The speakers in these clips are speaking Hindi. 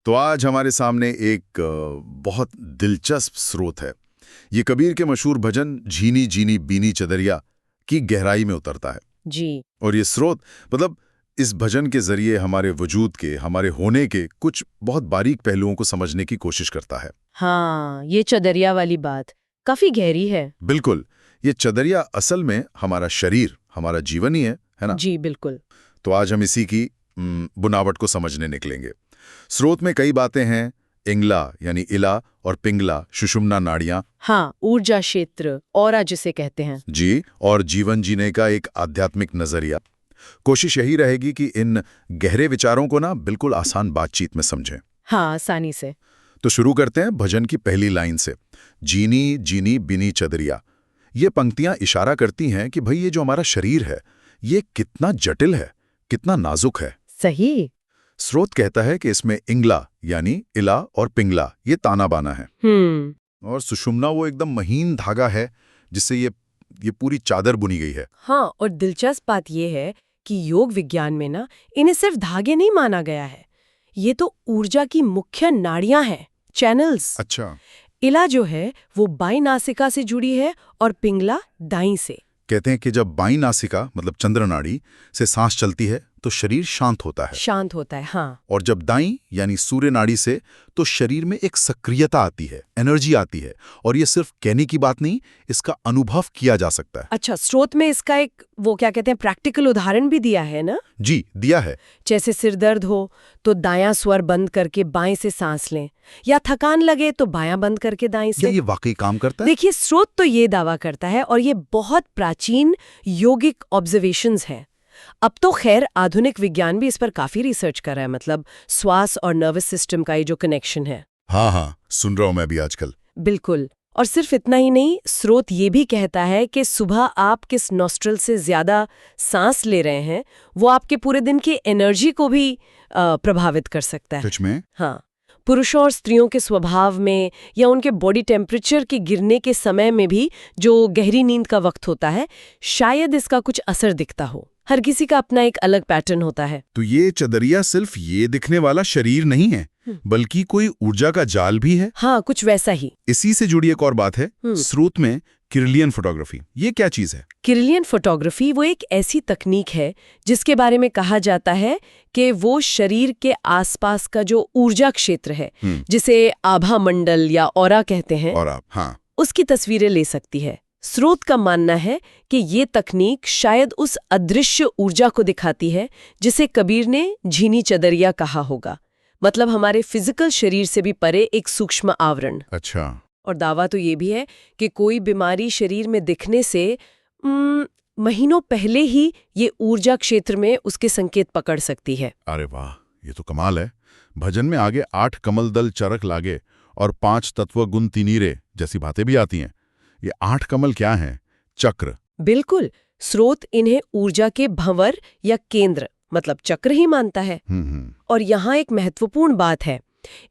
तो आज हमारे सामने एक बहुत दिलचस्प स्रोत है। ये कबीर के मशहूर भजन झीनी झीनी बीनी चदरिया की गहराई में उतरता है जी। और ये स्रोत मतलब इस भजन के जरिए हमारे वजूद के, हमारे होने के कुछ बहुत बारीक पहलुओं को समझने की कोशिश करता है। हाँ, ये चदरिया वाली बात काफी गहरी है। बिल्कुल, ये चदरिया असल में हमारा शरीर, हमारा जीवन ही है ना? जी बिल्कुल। तो आज हम इसी की बुनावट को समझने निकलेंगे। स्रोत में कई बातें हैं, इंगला यानी इला और पिंगला सुषुम्ना नाड़ियां। हाँ, ऊर्जा क्षेत्र, ऑरा जिसे कहते हैं। जी, और जीवन जीने का एक आध्यात्मिक नजरिया। कोशिश यही रहेगी कि इन गहरे विचारों को ना बिल्कुल आसान बातचीत में समझें। हाँ, आसानी से। तो शुरू करते हैं भजन की पहली लाइन से। जीनी जीनी बिनी चदरिया। ये पंक्तियां इशारा करती हैं कि भाई ये जो हमारा शरीर है, ये कितना जटिल है, कितना नाजुक है। सही। स्रोत कहता है कि इसमें इंगला यानी इला और पिंगला ये ताना बाना है, और सुषुम्ना वो एकदम महीन धागा है जिससे ये पूरी चादर बुनी गई है। हाँ, और दिलचस्प बात ये है कि योग विज्ञान में ना इन्हें सिर्फ धागे नहीं माना गया है, ये तो ऊर्जा की मुख्य नाड़ियां हैं, चैनल्स। अच्छा। इला जो है वो बाईं नासिका से जुड़ी है और पिंगला दाईं से। कहते हैं कि जब बाईं नासिका मतलब चंद्र नाड़ी से सांस चलती है तो शरीर शांत होता है, शांत होता है। हाँ। और जब दाईं यानी सूर्य नाड़ी से तो शरीर में एक सक्रियता आती है, एनर्जी आती है। और ये सिर्फ कहने की बात नहीं, इसका अनुभव किया जा सकता है। अच्छा, स्रोत में इसका एक वो क्या कहते हैं प्रैक्टिकल उदाहरण भी दिया है ना? जी, दिया है। जैसे सिर दर्द हो तो दायां स्वर बंद करके बाएं से सांस लें, या थकान लगे तो बायां बंद करके दाएं से। ये वाकई काम करता है? देखिए, स्रोत तो ये दावा करता है और ये बहुत प्राचीन योगिक ऑब्जर्वेशंस हैं। अब तो खैर आधुनिक विज्ञान भी इस पर काफी रिसर्च कर रहा है, मतलब श्वास और नर्वस सिस्टम का ये जो कनेक्शन है। हाँ, सुन रहा हूं मैं भी आजकल। बिल्कुल। और सिर्फ इतना ही नहीं, स्रोत ये भी कहता है कि सुबह आप किस नॉस्ट्रल से ज्यादा सांस ले रहे हैं वो आपके पूरे दिन की एनर्जी को भी प्रभावित कर सकता है। सच में? हाँ, पुरुषों और स्त्रियों के स्वभाव में या उनके बॉडी टेम्परेचर के गिरने के समय में भी जो गहरी नींद का वक्त होता है, शायद इसका कुछ असर दिखता हो। हर किसी का अपना एक अलग पैटर्न होता है। तो ये चदरिया सिर्फ ये दिखने वाला शरीर नहीं है, बल्कि कोई ऊर्जा का जाल भी है। हाँ, कुछ वैसा ही। इसी से जुड़ी एक और बात है, स्रोत में किरलियन फोटोग्राफी। ये क्या चीज है? किरलियन फोटोग्राफी वो एक ऐसी तकनीक है जिसके बारे में कहा जाता है कि वो शरीर के आसपास का जो ऊर्जा क्षेत्र है, जिसे आभा मंडल या ऑरा कहते हैं, हाँ, उसकी तस्वीरें ले सकती है। स्रोत का मानना है कि ये तकनीक शायद उस अदृश्य ऊर्जा को दिखाती है जिसे कबीर ने झीनी चदरिया कहा होगा, मतलब हमारे फिजिकल शरीर से भी परे एक सूक्ष्म आवरण। अच्छा। और दावा तो ये भी है कि कोई बीमारी शरीर में दिखने से महीनों पहले ही ये ऊर्जा क्षेत्र में उसके संकेत पकड़ सकती है। अरे वाह, ये तो कमाल है। भजन में आगे 8 कमल दल चरक लागे और 5 तत्व गुण तिनीरे जैसी बातें भी आती हैं। ये 8 कमल क्या हैं? चक्र। बिल्कुल। स्रोत इन्हें ऊर्जा के भंवर या केंद्र मतलब चक्र ही मानता है। और यहाँ एक महत्वपूर्ण बात है,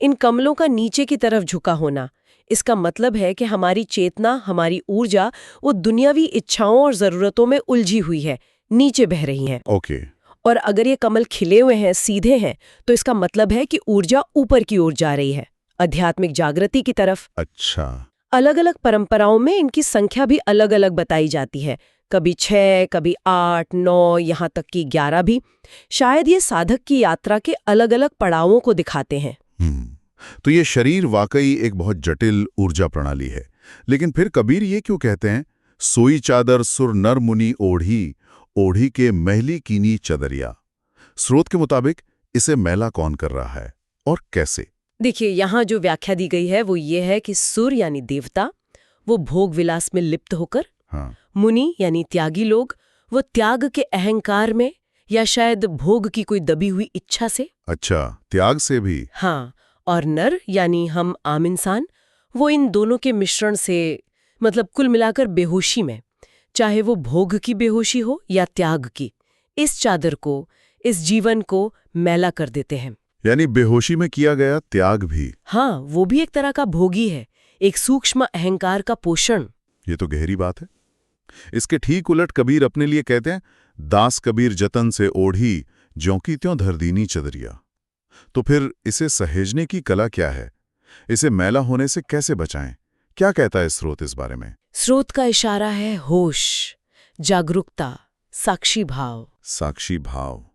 इन कमलों का नीचे की तरफ झुका होना। इसका मतलब है कि हमारी चेतना, हमारी ऊर्जा वो दुनियावी इच्छाओं और जरूरतों में उलझी हुई है, नीचे बह रही है। ओके। और अगर ये कमल खिले हुए हैं, सीधे हैं, तो इसका मतलब है कि ऊर्जा ऊपर की ओर जा रही है, आध्यात्मिक जागृति की तरफ। अच्छा। अलग अलग परंपराओं में इनकी संख्या भी अलग अलग बताई जाती है, कभी 6, कभी 8, 9, यहाँ तक कि 11 भी। शायद ये साधक की यात्रा के अलग अलग पड़ावों को दिखाते हैं। तो ये शरीर वाकई एक बहुत जटिल ऊर्जा प्रणाली है। लेकिन फिर कबीर ये क्यों कहते हैं, सोई चादर सुर नर मुनि ओढ़ी, ओढ़ी के महली कीनी चदरिया? स्रोत के मुताबिक इसे मैला कौन कर रहा है और कैसे? देखिए, यहाँ जो व्याख्या दी गई है वो ये है कि सुर यानी देवता, वो भोग विलास में लिप्त होकर। हाँ। मुनि यानी त्यागी लोग, वो त्याग के अहंकार में या शायद भोग की कोई दबी हुई इच्छा से। अच्छा, त्याग से भी। हाँ। और नर यानी हम आम इंसान, वो इन दोनों के मिश्रण से, मतलब कुल मिलाकर बेहोशी में, चाहे वो भोग की बेहोशी हो या त्याग की, इस चादर को, इस जीवन को मैला कर देते हैं। यानी बेहोशी में किया गया त्याग भी। हाँ, वो भी एक तरह का भोगी है, एक सूक्ष्म अहंकार का पोषण। ये तो गहरी बात है। इसके ठीक उलट कबीर अपने लिए कहते हैं, दास कबीर जतन से ओढ़ी ज्यों की त्यों धरदीनी चदरिया। तो फिर इसे सहेजने की कला क्या है? इसे मैला होने से कैसे बचाएं? क्या कहता है स्रोत इस बारे में? स्रोत का इशारा है होश, जागरूकता, साक्षी भाव। साक्षी भाव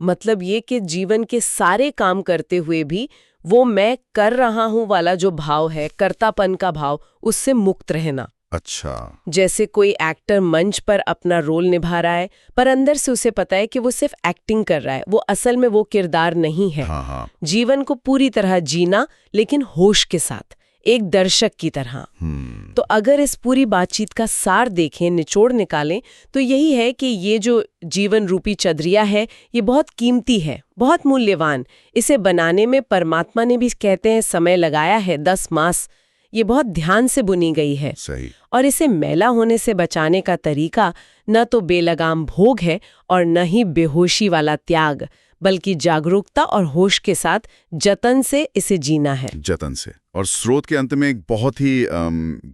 मतलब ये कि जीवन के सारे काम करते हुए भी वो मैं कर रहा हूं वाला जो भाव है, कर्तापन का भाव, उससे मुक्त रहना। अच्छा। जैसे कोई एक्टर मंच पर अपना रोल निभा रहा है, पर अंदर से उसे पता है कि वो सिर्फ एक्टिंग कर रहा है, वो असल में वो किरदार नहीं है। हाँ। जीवन को पूरी तरह जीना, लेकिन होश के साथ, एक दर्शक की तरह। तो अगर इस पूरी बातचीत का सार देखें, निचोड़ निकालें, तो यही है कि ये जो जीवन रूपी चदरिया है, ये बहुत कीमती है, बहुत मूल्यवान। इसे बनाने में परमात्मा ने भी, कहते हैं, समय लगाया है, 10 मास। ये बहुत ध्यान से बुनी गई है। सही। और इसे मैला होने से बचाने का तरीका न तो बेलगाम भोग है और न ही बेहोशी वाला त्याग, बल्कि जागरूकता और होश के साथ जतन से इसे जीना है। जतन से। और स्रोत के अंत में एक बहुत ही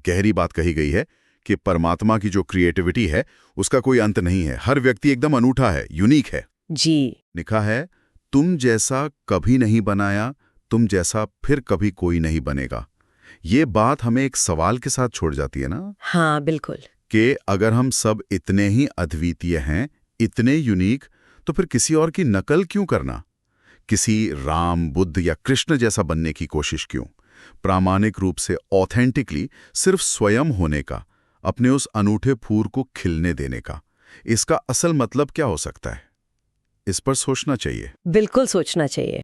गहरी बात कही गई है कि परमात्मा की जो क्रिएटिविटी है उसका कोई अंत नहीं है। हर व्यक्ति एकदम अनूठा है, यूनिक है। जी। लिखा है, तुम जैसा कभी नहीं बनाया, तुम जैसा फिर कभी कोई नहीं बनेगा। ये बात हमें एक सवाल के साथ छोड़ जाती है ना? हाँ, बिल्कुल। कि अगर हम सब इतने ही अद्वितीय हैं, इतने यूनिक, तो फिर किसी और की नकल क्यों करना? किसी राम, बुद्ध या कृष्ण जैसा बनने की कोशिश क्यों? प्रामाणिक रूप से, ऑथेंटिकली, सिर्फ स्वयं होने का, अपने उस अनूठे फूल को खिलने देने का। इसका असल मतलब क्या हो सकता है? इस पर सोचना चाहिए। बिल्कुल सोचना चाहिए।